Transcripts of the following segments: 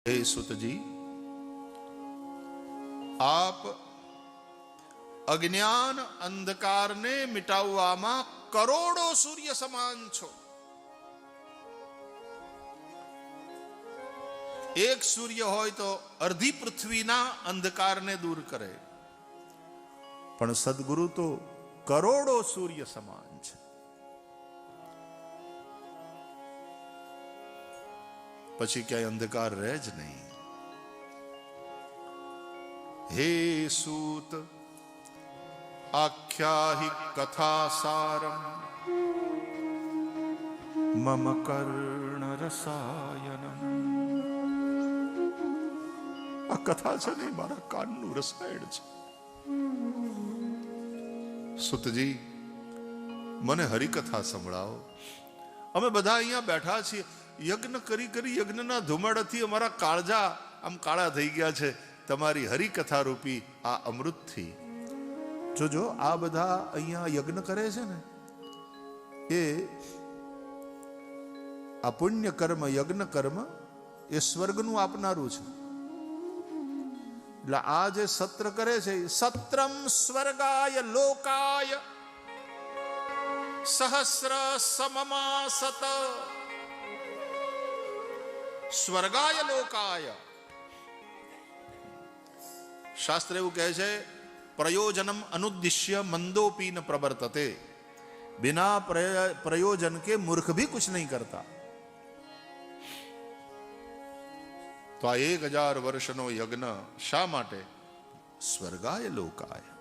हे सुत जी, आप अज्ञान अंधकारने मिटाववामां करोड़ो सूर्य समान छो। एक सूर्य होय तो अर्धी पृथ्वीना अंधकारने दूर करे, पण सद्गुरु तो करोड़ो सूर्य समान छे। પછી ક્યાંય અંધકાર રહે જ નહીં। હે સૂત આખ્યાહિ કથાસારમ મમ કર્ણ રસાયનમ। આ કથા છે ને મારા કાનનું રસાયણ છે। સુતજી, મને હરિકથા સંભળાવો। અમે બધા અહીંયા બેઠા છીએ, યજ્ઞ કરી કરી યજ્ઞના ધુમાડાથી અમારા કાળજા આમ કાળા થઈ ગયા છે, તમારી હરિકથા રૂપી આ અમૃતથી। જોજો, આ બધા અહીંયા યજ્ઞ કરે છે ને, એ આ પુણ્ય કર્મ યજ્ઞ કર્મ એ સ્વર્ગનું આપનારું છે। એટલે આ જે સત્ર કરે છે, સત્રમ સ્વર્ગાય લોકાય સહસ્ર સમમાસત। સ્વર્ગાય લોકાય, શાસ્ત્ર એવું કહે છે, પ્રયોજનમ અનુદ્દિશ્ય મંદોપી ન પ્રવર્તતે। बिना प्रयोजन के मूर्ख भी कुछ नहीं करता। तो आ 1000 वर्षनो यज्ञ शा માટે? સ્વર્ગાય લોકાય।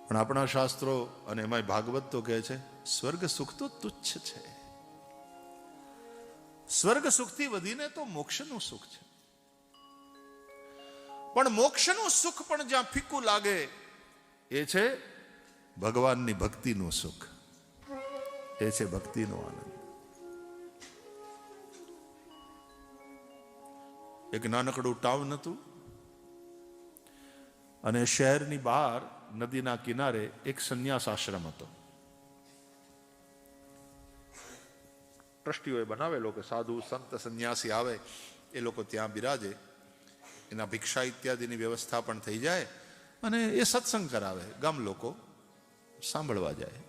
પણ આપણા શાસ્ત્રો અને એમાં ભાગવત તો કહે છે, સ્વર્ગ સુખ તો તુચ્છ છે। સ્વર્ગ સુખથી વધીને તો મોક્ષનું સુખ છે। પણ મોક્ષનું સુખ પણ જ્યાં ફીકું લાગે એ છે ભગવાનની ભક્તિનું સુખ, એ છે ભક્તિનો આનંદ। એક નાનકડું ટાઉન હતું અને શહેરની બહાર નદીના કિનારે એક સંન્યાસ આશ્રમ હતો। ટ્રસ્ટીઓએ બનાવેલો કે સાધુ સંત સંન્યાસી આવે એ લોકો ત્યાં બિરાજે, એના ભિક્ષા ઇત્યાદિની વ્યવસ્થા પણ થઈ જાય અને એ સત્સંગ કરાવે, ગામ લોકો સાંભળવા જાય।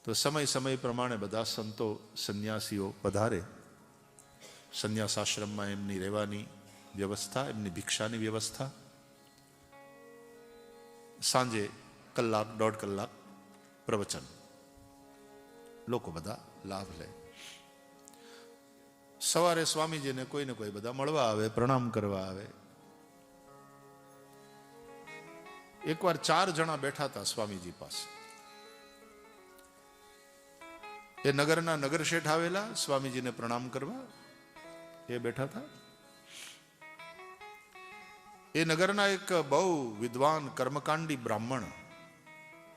તો સમય સમય પ્રમાણે બધા સંતો સંન્યાસીઓ પધારે। સંન્યાસ આશ્રમમાં એમની રહેવાની વ્યવસ્થા, એમની ભિક્ષાની વ્યવસ્થા। સાંજે કલાક 1.5 કલાક પ્રવચન, લોકો બધા લાભ લે। સવારે સ્વામીજીને કોઈ ને કોઈ બધા મળવા આવે, પ્રણામ કરવા આવે। એકવાર 4 જણા બેઠા હતા સ્વામીજી પાસે। એ નગરના નગરશેઠ આવેલા સ્વામીજીને પ્રણામ કરવા, એ બેઠા હતા। એ નગરના એક બહુ વિદ્વાન કર્મકાંડી બ્રાહ્મણ,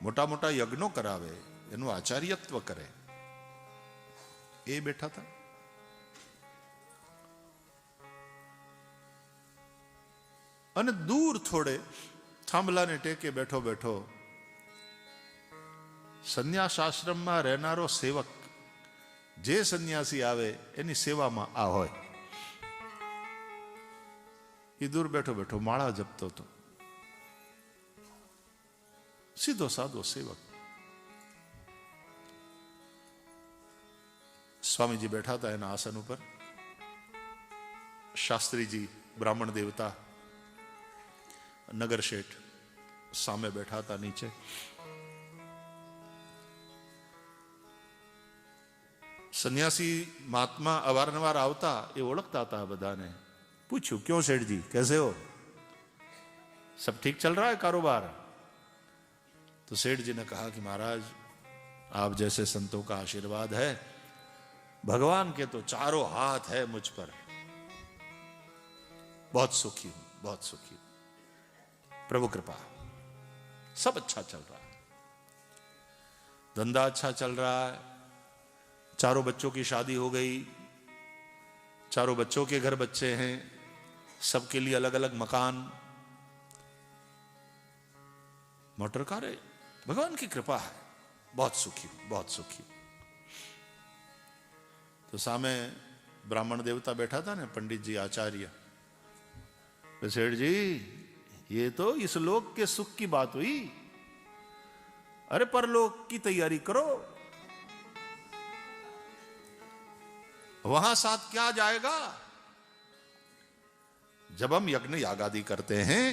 મોટા મોટા યજ્ઞો કરાવે, એનું આચાર્યત્વ કરે, એ બેઠા હતા। અને દૂર થોડે થાંભલાને ટેકે બેઠો બેઠો સંન્યાસ આશ્રમમાં રહેનારો સેવક, જે સંન્યાસી આવે એની સેવામાં આ હોય, એ દૂર બેઠો બેઠો માળા જપતો હતો। સીધો સાદો સેવક। સ્વામીજી બેઠા હતા એના આસન ઉપર, શાસ્ત્રીજી બ્રાહ્મણ દેવતા નગર શેઠ સામે બેઠા હતા નીચે। સન્યાસી મહાત્મા અવારનવાર આવતા, એ ઓળખતા હતા બધાને। પૂછ્યું, क्यों सेठ जी, कैसे हो, सब ठीक चल रहा है कारोबार? तो सेठ जी ने कहा कि महाराज, आप जैसे संतों का आशीर्वाद है, भगवान के तो चारों हाथ है मुझ पर, बहुत सुखी हूं, बहुत सुखी हूं, प्रभु कृपा, सब अच्छा चल रहा है, धंधा अच्छा चल रहा है, चारों बच्चों की शादी हो गई, चारों बच्चों के घर बच्चे हैं, सबके लिए अलग अलग मकान, मोटर कारें, भगवान की कृपा है, बहुत सुखी हूं, बहुत सुखी हूं। तो सामे ब्राह्मण देवता बैठा था ना, पंडित जी आचार्य। सेठ जी ये तो इस लोक के सुख की बात हुई, अरे परलोक की तैयारी करो, वहां साथ क्या जाएगा। जब हम यज्ञ याग आदि करते हैं,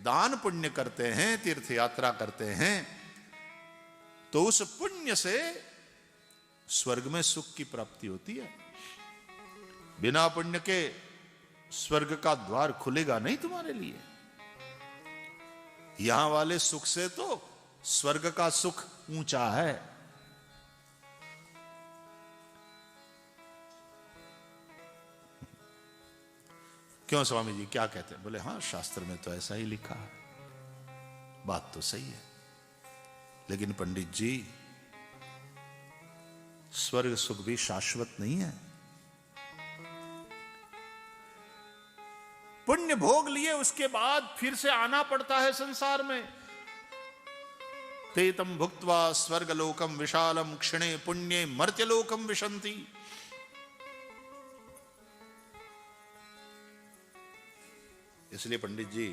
दान पुण्य करते हैं, तीर्थ यात्रा करते हैं, तो उस पुण्य से स्वर्ग में सुख की प्राप्ति होती है। बिना पुण्य के स्वर्ग का द्वार खुलेगा नहीं तुम्हारे लिए। यहां वाले सुख से तो स्वर्ग का सुख ऊंचा है। क्यों स्वामी जी क्या कहते हैं? बोले हां, शास्त्र में तो ऐसा ही लिखा है, बात तो सही है, लेकिन पंडित जी स्वर्ग सुख भी शाश्वत नहीं है। पुण्य भोग लिए उसके बाद फिर से आना पड़ता है संसार में। तेतम भुक्त्वा स्वर्गलोकम विशालम क्षणे पुण्ये मर्त्यलोकम विशंति। इसलिए पंडित जी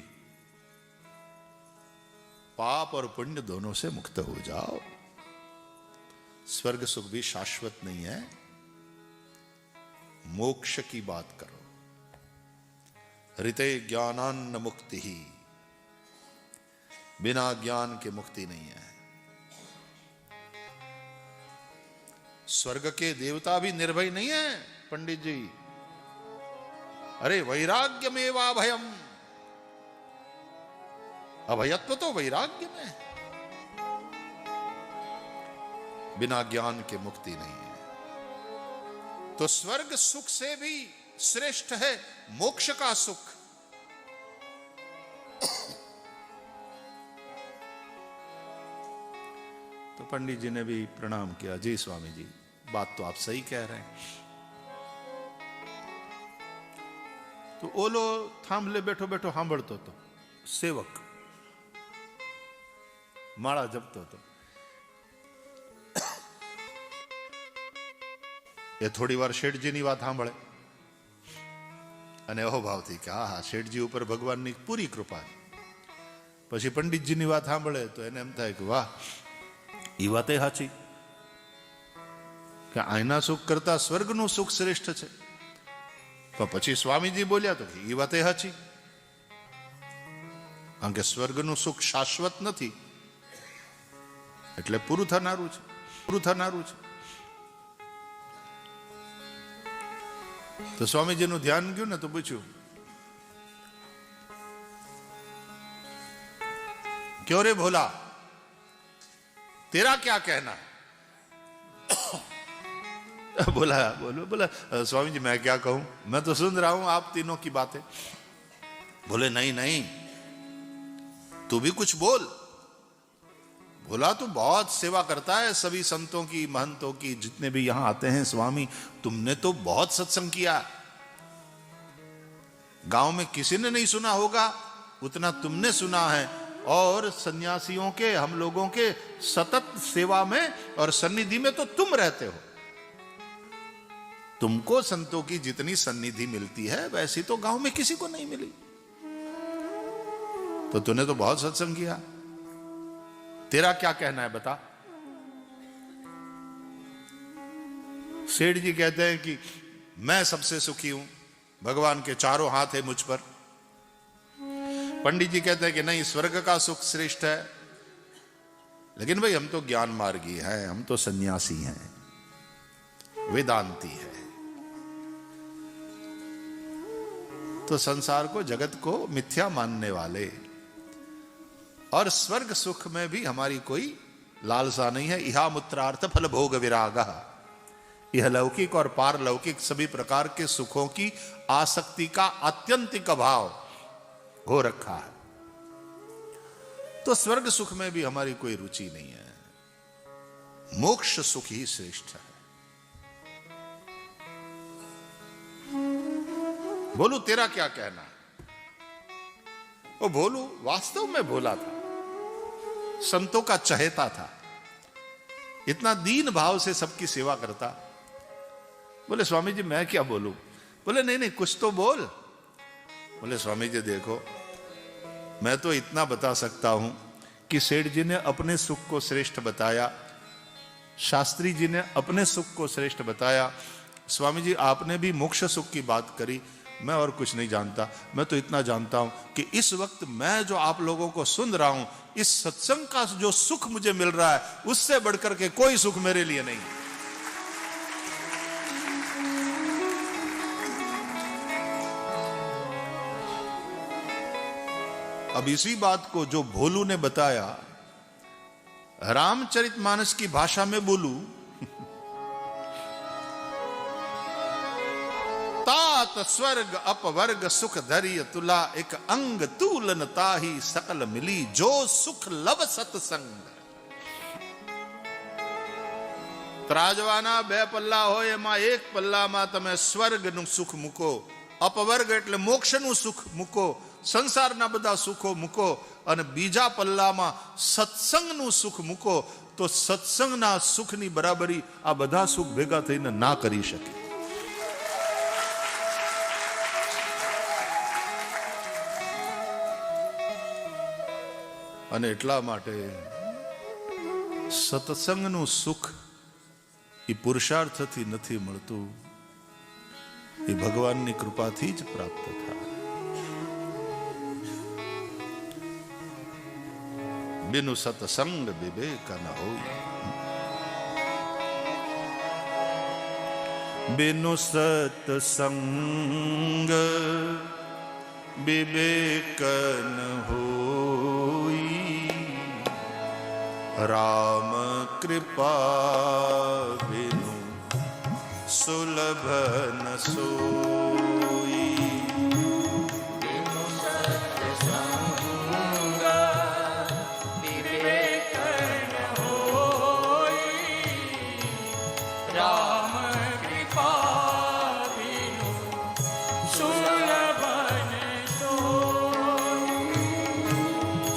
पाप और पुण्य दोनों से मुक्त हो जाओ। स्वर्ग सुख भी शाश्वत नहीं है, मोक्ष की बात करो। ऋते ज्ञानान्न मुक्ति ही, बिना ज्ञान के मुक्ति नहीं है। स्वर्ग के देवता भी निर्भय नहीं है पंडित जी। अरे वैराग्यमेवा भयम, अभयत्व तो वैराग्य में है। बिना ज्ञान के मुक्ति नहीं है। तो स्वर्ग सुख से भी श्रेष्ठ है मोक्ष का सुख। तो पंडित जी ने भी प्रणाम किया। जी स्वामी जी, बात तो आप सही कह रहे हैं। तो ओलो थांभले बैठो बैठो सांभळतो तो सेवक माळा जपतो तो એ થોડી વાર શેઠજીની વાત સાંભળે અને અહોભાવથી કે હા શેઠજી ઉપર ભગવાનની પૂરી કૃપા છે. પછી પંડિતજીની વાત સાંભળે તો એને એમ થાય કે વાહ, એ વાતે સાચી કે આના સુખ કરતા સ્વર્ગનું સુખ શ્રેષ્ઠ છે. પણ પછી સ્વામીજી બોલ્યા તો એ વાતે સાચી, કારણ કે સ્વર્ગનું સુખ શાશ્વત નથી, એટલે પૂરું થનારું છે, પૂરું થનારું છે. तो स्वामी जी नु ध्यान गયું ને તો પૂછ્યું, क्यों रे भोला, तेरा क्या कहना है? बोला बोला स्वामी जी मैं क्या कहूं, मैं तो सुन रहा हूं आप तीनों की बातें. बोले नहीं नहीं, तू भी कुछ बोल. बोला तू बहुत सेवा करता है सभी संतों की, महंतों की, जितने भी यहां आते हैं. स्वामी तुमने तो बहुत सत्संग किया, गांव में किसी ने नहीं सुना होगा उतना तुमने सुना है. और सन्यासियों के, हम लोगों के सतत सेवा में और सन्निधि में तो तुम रहते हो. तुमको संतों की जितनी सन्निधि मिलती है वैसी तो गांव में किसी को नहीं मिली. तो तूने तो बहुत सत्संग किया, तेरा क्या कहना है बता. सेठ जी कहते हैं कि मैं सबसे सुखी हूं, भगवान के चारों हाथ है मुझ पर. पंडित जी कहते हैं कि नहीं, स्वर्ग का सुख श्रेष्ठ है. लेकिन भाई हम तो ज्ञान मार्गी हैं, हम तो सन्यासी हैं, वेदांती है. तो संसार को, जगत को मिथ्या मानने वाले, और स्वर्ग सुख में भी हमारी कोई लालसा नहीं है. इहा मुत्रार्थ फल भोग विराग, यह लौकिक और पारलौकिक सभी प्रकार के सुखों की आसक्ति का आत्यंतिक अभाव हो रखा है. तो स्वर्ग सुख में भी हमारी कोई रुचि नहीं है. मोक्ष सुख ही श्रेष्ठ है. बोलू तेरा क्या कहना है? वो भोलू वास्तव में भोला था, संतों का चहेता था, इतना दीन भाव से सबकी सेवा करता. बोले स्वामी जी मैं क्या बोलूं? बोले नहीं नहीं कुछ तो बोल। बोले स्वामी जी देखो, मैं तो इतना बता सकता हूं कि सेठ जी ने अपने सुख को श्रेष्ठ बताया, शास्त्री जी ने अपने सुख को श्रेष्ठ बताया, स्वामी जी आपने भी मोक्ष सुख की बात करी। मैं और कुछ नहीं जानता, मैं तो इतना जानता हूं कि इस वक्त मैं जो आप लोगों को सुन रहा हूं, इस सत्संग का जो सुख मुझे मिल रहा है, उससे बढ़कर के कोई सुख मेरे लिए नहीं। अब इसी बात को जो भोलू ने बताया, रामचरितमानस की भाषा में बोलूं, तात स्वर्ग अपवर्ग सुख धरिय तुला, एक अंग तूलन ताही सकल मिली, जो सुख लव सत्संग। ત્રાજવાના બે પલ્લા હોય, એમાં એક પલ્લામાં તમે સ્વર્ગનું સુખ મૂકો, અપવર્ગ એટલે મોક્ષનું સુખ મૂકો, સંસારના બધા સુખો મૂકો, અને બીજા પલ્લામાં સત્સંગનું સુખ મૂકો, તો સત્સંગના સુખની બરાબરી આ બધા સુખ ભેગા થઈને ના કરી શકે. અને એટલા માટે સત્સંગનું સુખ એ પુરુષાર્થથી નથી મળતું, એ ભગવાનની કૃપાથી જ પ્રાપ્ત થાય. बिनु सत्संग विवेक न होई, बिनु सत्संग विवेक न होई, राम कृपा बिनु सुलभ न सोई.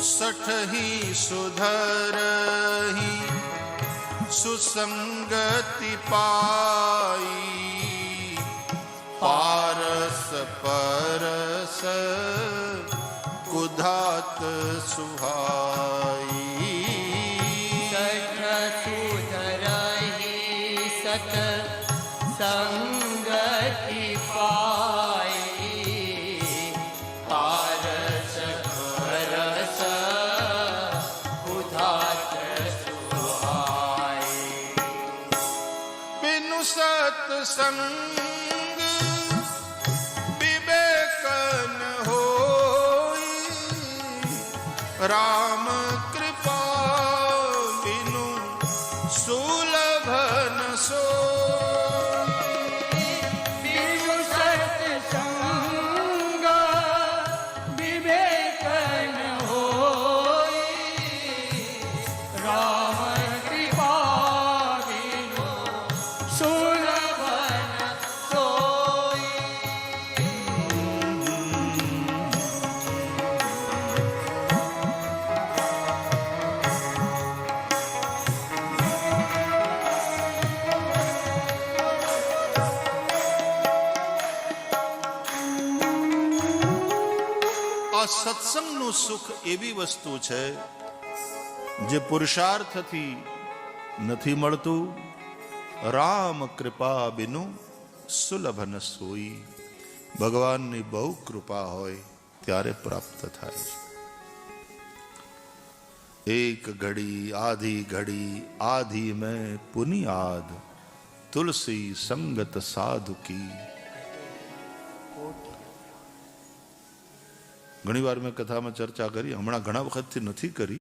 सठही सुधरही सुसंगति पाई, पारस परस कुधात सुहाई. सठ सुधरही सत संगति पाई, पारस परस कुधात सुहाई. बिनु सत्संग विवेक न होई, राम कृपा बिनु सुलभ न सोई. बिनु सत्संग विवेक न होई, राम कृपा बिनु सुलभ न सोई. આ સત્સંગનું સુખ એવી વસ્તુ છે જે પુરુષાર્થથી નથી મળતું. રામ કૃપા બિનુ સુલભ ન સોઈ. ભગવાનની બહુ કૃપા હોય ત્યારે પ્રાપ્ત થાય છે. એક ઘડી આધી મેં પુનિયાદ, તુલસી સંગત સાધુ की. ઘણી વાર મેં કથામાં ચર્ચા કરી, હમણાં ઘણા વખતથી નથી કરી.